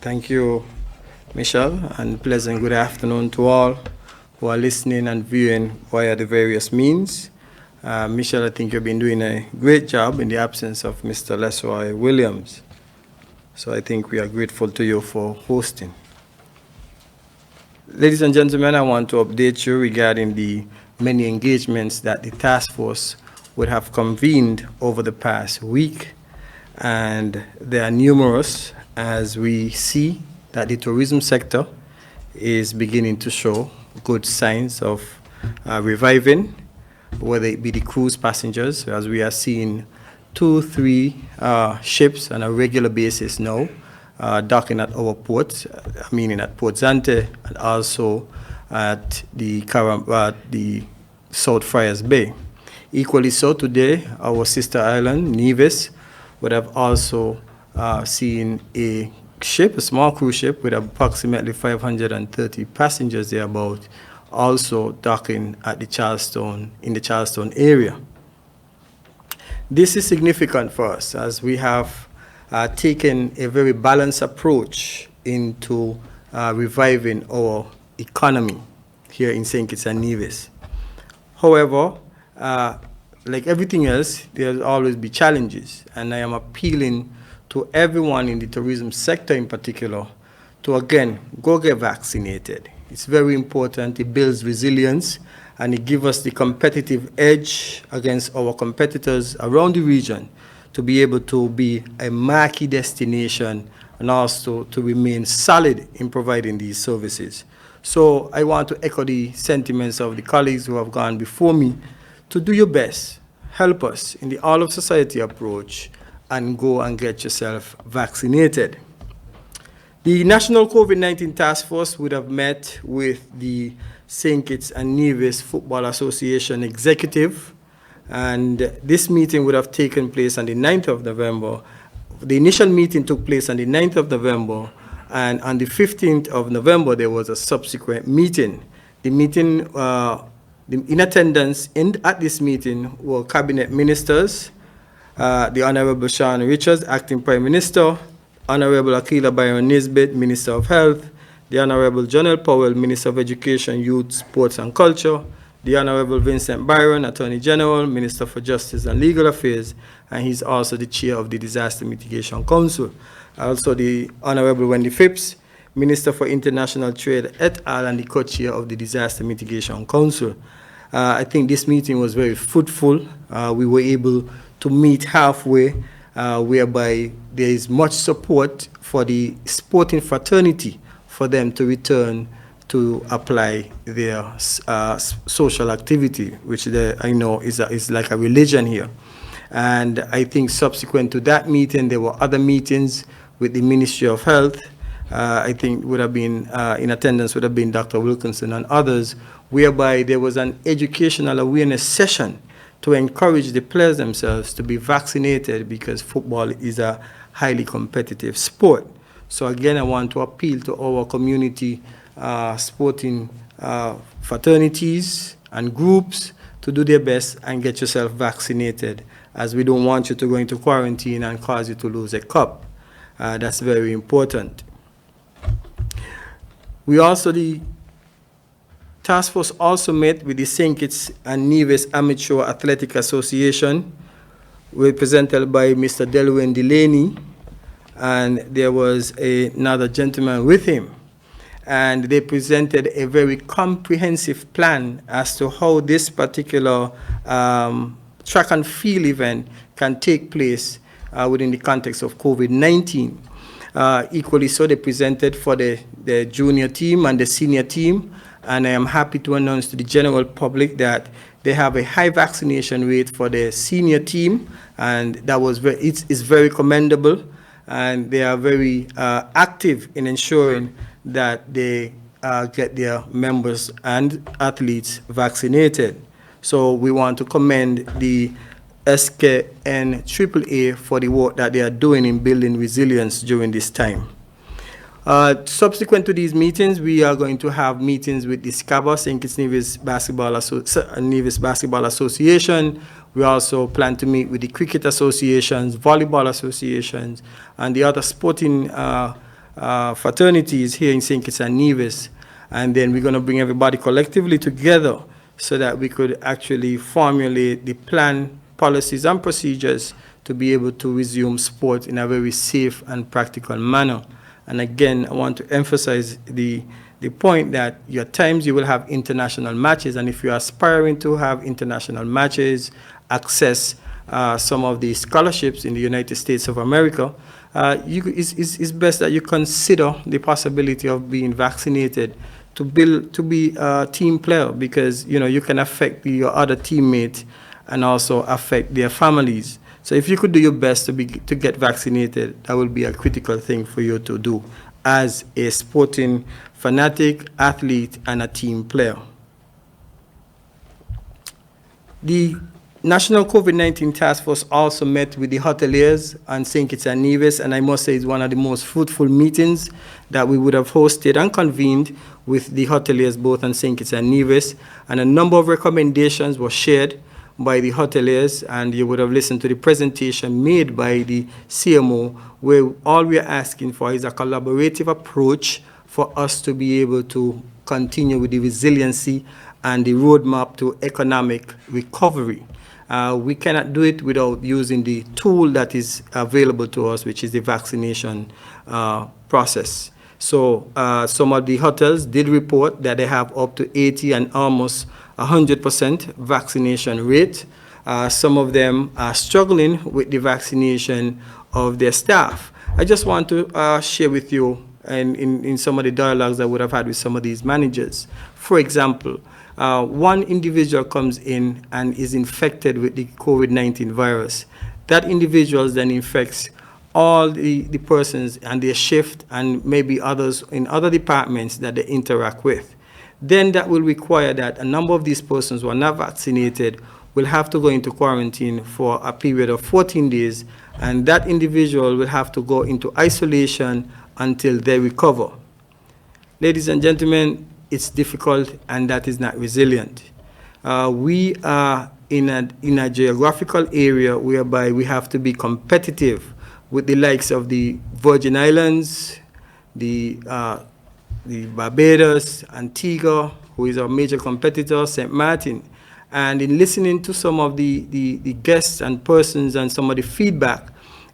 Thank you, Michelle, and pleasant good afternoon to all who are listening and viewing via the various means. Michelle, I think you've been doing a great job in the absence of Mr. Lesroy Williams. So I think we are grateful to you for hosting. Ladies and gentlemen, I want to update you regarding the many engagements that the task force would have convened over the past week. And they are numerous as we see that the tourism sector is beginning to show good signs of reviving, whether it be the cruise passengers, as we are seeing 2-3 ships on a regular basis now docking at our ports, meaning at Port Zante and also at the South Friars Bay. Equally so today, our sister island, Nevis, would have also seen a ship, a small cruise ship with approximately 530 passengers thereabout, also docking at the Charleston, in the Charleston area. This is significant for us as we have taken a very balanced approach into reviving our economy here in St. Kitts and Nevis. However, like everything else, there'll always be challenges, and I am appealing to everyone in the tourism sector in particular to, again, go get vaccinated. It's very important. It builds resilience, and it gives us the competitive edge against our competitors around the region to be able to be a marquee destination and also to remain solid in providing these services. So I want to echo the sentiments of the colleagues who have gone before me to do your best, help us in the all of society approach, and go and get yourself vaccinated. The National COVID-19 Task Force would have met with the St. Kitts and Nevis Football Association executive, and this meeting would have taken place on the 9th of November. The initial meeting took place on the 9th of November, and on the 15th of November, there was a subsequent meeting. The meeting, in attendance at this meeting were cabinet ministers, the Honorable Sean Richards, Acting Prime Minister, Honorable Akila Byron Nisbet, Minister of Health, the Honorable Jonel Powell, Minister of Education, Youth, Sports and Culture, the Honorable Vincent Byron, Attorney General, Minister for Justice and Legal Affairs, and he's also the Chair of the Disaster Mitigation Council. Also the Honorable Wendy Phipps, Minister for International Trade et al., and the Co-Chair of the Disaster Mitigation Council. I think this meeting was very fruitful. We were able to meet halfway, whereby there is much support for the sporting fraternity for them to return to apply their social activity, which I know is like a religion here. And I think subsequent to that meeting, there were other meetings with the Ministry of Health. I think would have been in attendance would have been Dr. Wilkinson and others, whereby there was an educational awareness session to encourage the players themselves to be vaccinated, because football is a highly competitive sport. So again, I want to appeal to our community sporting fraternities and groups to do their best and get yourself vaccinated, as we don't want you to go into quarantine and cause you to lose a cup. That's very important. The task force also met with the St. Kitts and Nevis Amateur Athletic Association, represented by Mr. Delwyn Delaney, and there was another gentleman with him. And they presented a very comprehensive plan as to how this particular track and field event can take place within the context of COVID-19. Equally so, they presented for the junior team and the senior team, and I am happy to announce to the general public that they have a high vaccination rate for the senior team, and that was it's very commendable, and they are very active in ensuring that they get their members and athletes vaccinated. So we want to commend the SKN AAA for the work that they are doing in building resilience during this time. Subsequent to these meetings, we are going to have meetings with the SCABA, St. Kitts Nevis Basketball Association. We also plan to meet with the cricket associations, volleyball associations, and the other sporting fraternities here in St. Kitts and Nevis, and then we're going to bring everybody collectively together so that we could actually formulate the plan, policies, and procedures to be able to resume sport in a very safe and practical manner. And again, I want to emphasize the point that at times you will have international matches, and if you're aspiring to have international matches, access some of the scholarships in the United States of America, it's best that you consider the possibility of being vaccinated to be a team player, because you can affect your other teammates and also affect their families. So if you could do your best to get vaccinated, that will be a critical thing for you to do as a sporting fanatic, athlete, and a team player. The National COVID-19 Task Force also met with the hoteliers on St. Kitts and Nevis, and I must say it's one of the most fruitful meetings that we would have hosted and convened with the hoteliers both on St. Kitts and Nevis, and a number of recommendations were shared by the hoteliers, and you would have listened to the presentation made by the CMO, where all we are asking for is a collaborative approach for us to be able to continue with the resiliency and the roadmap to economic recovery. We cannot do it without using the tool that is available to us, which is the vaccination process. So some of the hotels did report that they have up to 80 and almost 100% vaccination rate. Some of them are struggling with the vaccination of their staff. I just want to share with you in some of the dialogues I would have had with some of these managers. For example, one individual comes in and is infected with the COVID-19 virus. That individual then infects all the persons and their shift and maybe others in other departments that they interact with. Then that will require that a number of these persons who are not vaccinated will have to go into quarantine for a period of 14 days, and that individual will have to go into isolation until they recover. Ladies and gentlemen, it's difficult, and that is not resilient. We are in a geographical area whereby we have to be competitive with the likes of the Virgin Islands, the Barbados, Antigua, who is our major competitor, St. Martin. And in listening to some of the guests and persons and some of the feedback,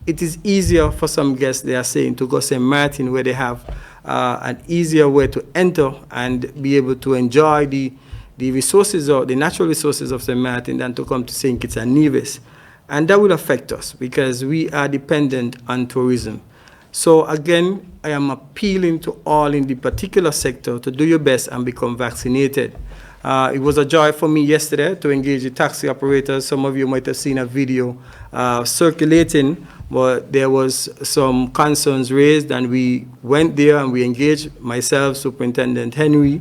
it is easier for some guests, they are saying, to go St. Martin, where they have an easier way to enter and be able to enjoy the resources, or the natural resources of St. Martin, than to come to St. Kitts and Nevis. And that will affect us because we are dependent on tourism. So again, I am appealing to all in the particular sector to do your best and become vaccinated. It was a joy for me yesterday to engage the taxi operators. Some of you might have seen a video circulating, but there was some concerns raised, and we went there and we engaged, myself, Superintendent Henry,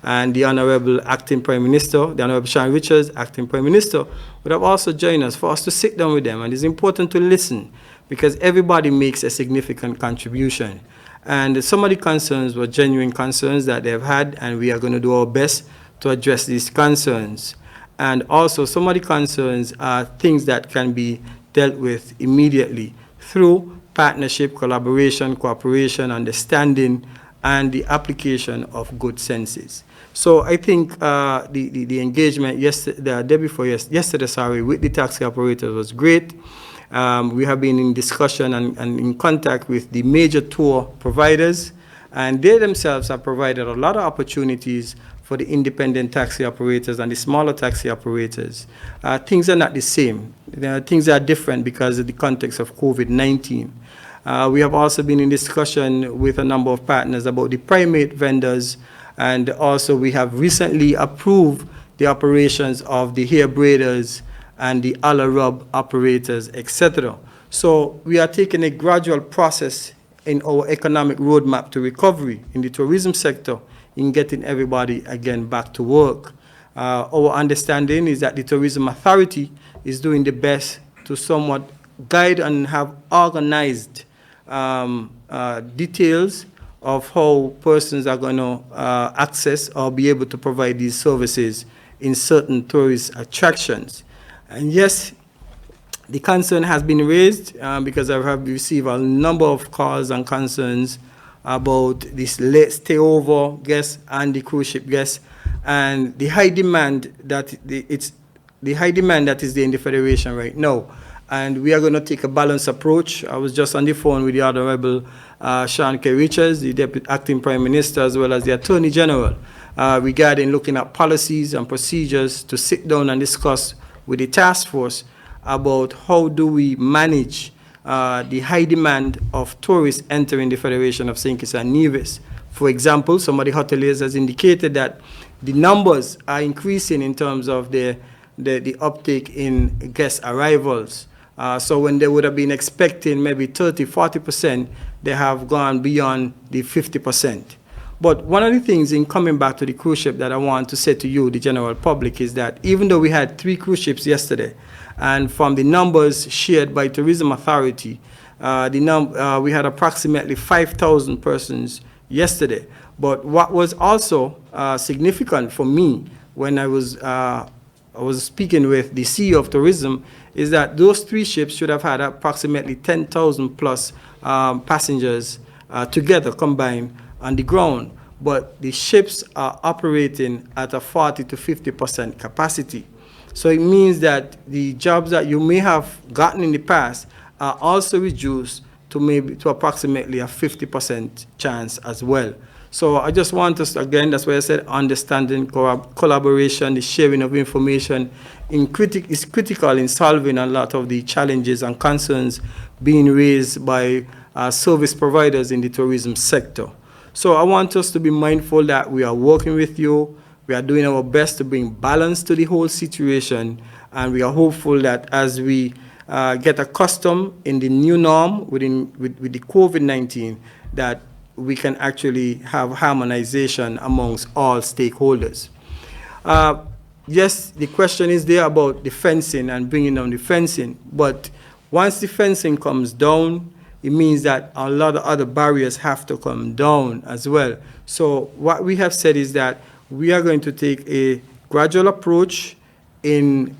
and the Honorable Acting Prime Minister, the Honorable Sean Richards, Acting Prime Minister, would have also joined us for us to sit down with them. And it's important to listen, because everybody makes a significant contribution. And some of the concerns were genuine concerns that they've had, and we are going to do our best to address these concerns. And also, some of the concerns are things that can be dealt with immediately through partnership, collaboration, cooperation, understanding, and the application of good senses. So I think the engagement yesterday with the taxi operators was great. We have been in discussion and in contact with the major tour providers, and they themselves have provided a lot of opportunities for the independent taxi operators and the smaller taxi operators. Things are not the same. Things are different because of the context of COVID-19. We have also been in discussion with a number of partners about the primate vendors, and also we have recently approved the operations of the hair braiders and the ala rub operators, etc. So we are taking a gradual process in our economic roadmap to recovery in the tourism sector in getting everybody again back to work. Our understanding is that the Tourism Authority is doing the best to somewhat guide and have organized details of how persons are going to access or be able to provide these services in certain tourist attractions. And yes, the concern has been raised because I have received a number of calls and concerns about this late stay over guests and the cruise ship guests, and the high demand that is there in the Federation right now. And we are going to take a balanced approach. I was just on the phone with the Honorable Sean K. Richards, the Deputy Acting Prime Minister, as well as the Attorney General, regarding looking at policies and procedures to sit down and discuss with the task force about how do we manage the high demand of tourists entering the Federation of St. Kitts and Nevis. For example, some of the hoteliers has indicated that the numbers are increasing in terms of the uptake in guest arrivals. So when they would have been expecting maybe 30, 40%, they have gone beyond the 50%. But one of the things in coming back to the cruise ship that I want to say to you, the general public, is that even though we had 3 cruise ships yesterday, and from the numbers shared by Tourism Authority, we had approximately 5,000 persons yesterday. But what was also significant for me when I was speaking with the CEO of tourism is that those 3 ships should have had approximately 10,000 plus passengers together combined on the ground. But the ships are operating at a 40 to 50% capacity. So it means that the jobs that you may have gotten in the past are also reduced to approximately a 50% chance as well. So I just want us, again, that's why I said understanding, collaboration, the sharing of information is critical in solving a lot of the challenges and concerns being raised by service providers in the tourism sector. So I want us to be mindful that we are working with you. We are doing our best to bring balance to the whole situation, and we are hopeful that as we get accustomed in the new norm with the COVID-19, that we can actually have harmonization amongst all stakeholders. Yes, the question is there about the fencing and bringing down the fencing, but once the fencing comes down, it means that a lot of other barriers have to come down as well. So what we have said is that we are going to take a gradual approach in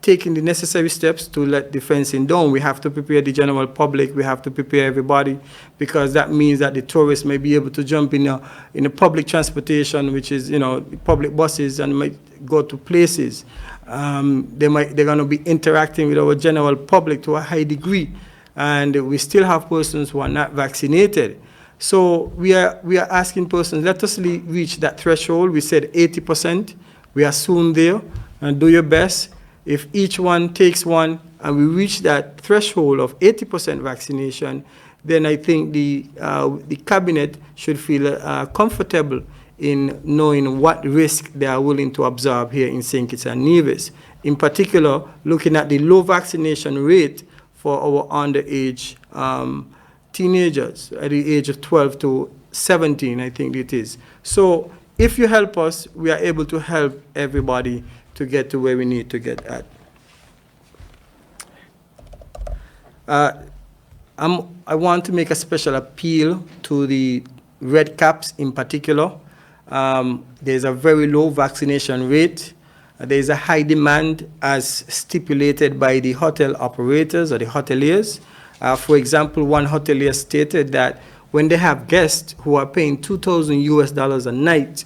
taking the necessary steps to let the fencing down. We have to prepare the general public, we have to prepare everybody, because that means that the tourists may be able to jump in a public transportation, which is, public buses, and might go to places. They're going to be interacting with our general public to a high degree, and we still have persons who are not vaccinated. So we are asking persons, let us reach that threshold. We said 80%. We are soon there, and do your best. If each one takes one and we reach that threshold of 80% vaccination, then I think the cabinet should feel comfortable in knowing what risk they are willing to absorb here in St. Kitts and Nevis. In particular, looking at the low vaccination rate for our underage teenagers at the age of 12 to 17, I think it is. So if you help us, we are able to help everybody to get to where we need to get at. I want to make a special appeal to the Red Caps in particular. There's a very low vaccination rate. There's a high demand as stipulated by the hotel operators or the hoteliers. For example, one hotelier stated that when they have guests who are paying $2,000 a night,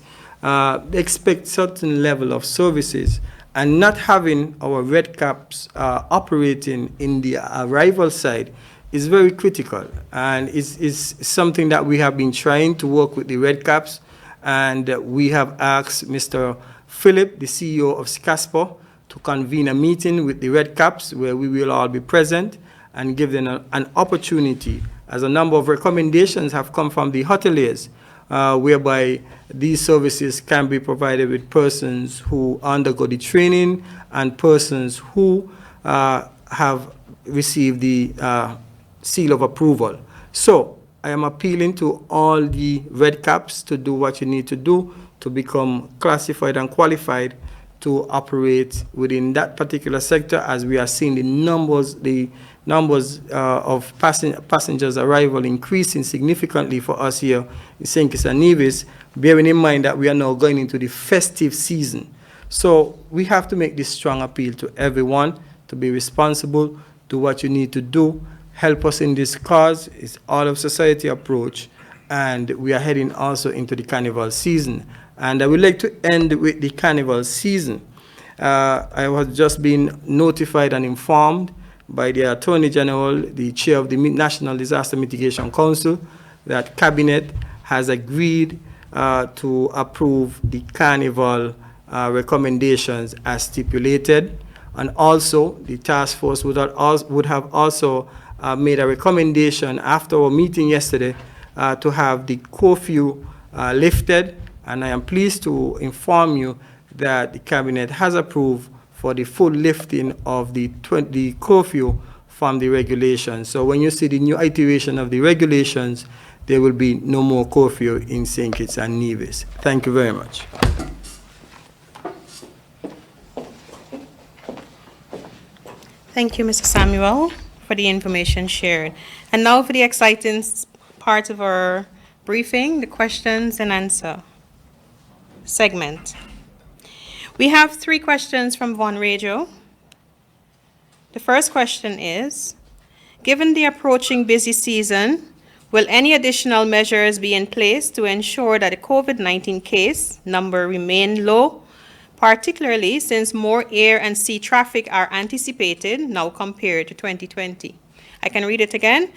they expect certain level of services, and not having our Red Caps operating in the arrival side is very critical, and is something that we have been trying to work with the Red Caps, and we have asked Mr. Philip, the CEO of SCASPA, to convene a meeting with the Red Caps where we will all be present and give them an opportunity, as a number of recommendations have come from the hoteliers, whereby these services can be provided with persons who undergo the training and persons who have received the seal of approval. So I am appealing to all the Red Caps to do what you need to do to become classified and qualified to operate within that particular sector, as we are seeing the numbers of passengers arrival increasing significantly for us here in St. Kitts and Nevis, bearing in mind that we are now going into the festive season. So we have to make this strong appeal to everyone to be responsible, do what you need to do, help us in this cause. It's all of society approach, and we are heading also into the carnival season. And I would like to end with the carnival season. I was just being notified and informed by the Attorney General, the chair of the National Disaster Mitigation Council, that Cabinet has agreed to approve the carnival recommendations as stipulated. And also, the task force would have also made a recommendation after our meeting yesterday to have the curfew lifted. And I am pleased to inform you that the Cabinet has approved for the full lifting of the curfew from the regulations. So when you see the new iteration of the regulations, there will be no more curfew in St. Kitts and Nevis. Thank you very much. Thank you, Mr. Samuel, for the information shared. And now for the exciting part of our briefing, the questions and answer segment. We have 3 questions from Von Radio. The first question is, given the approaching busy season, will any additional measures be in place to ensure that the COVID-19 case number remain low, particularly since more air and sea traffic are anticipated now compared to 2020? I can read it again.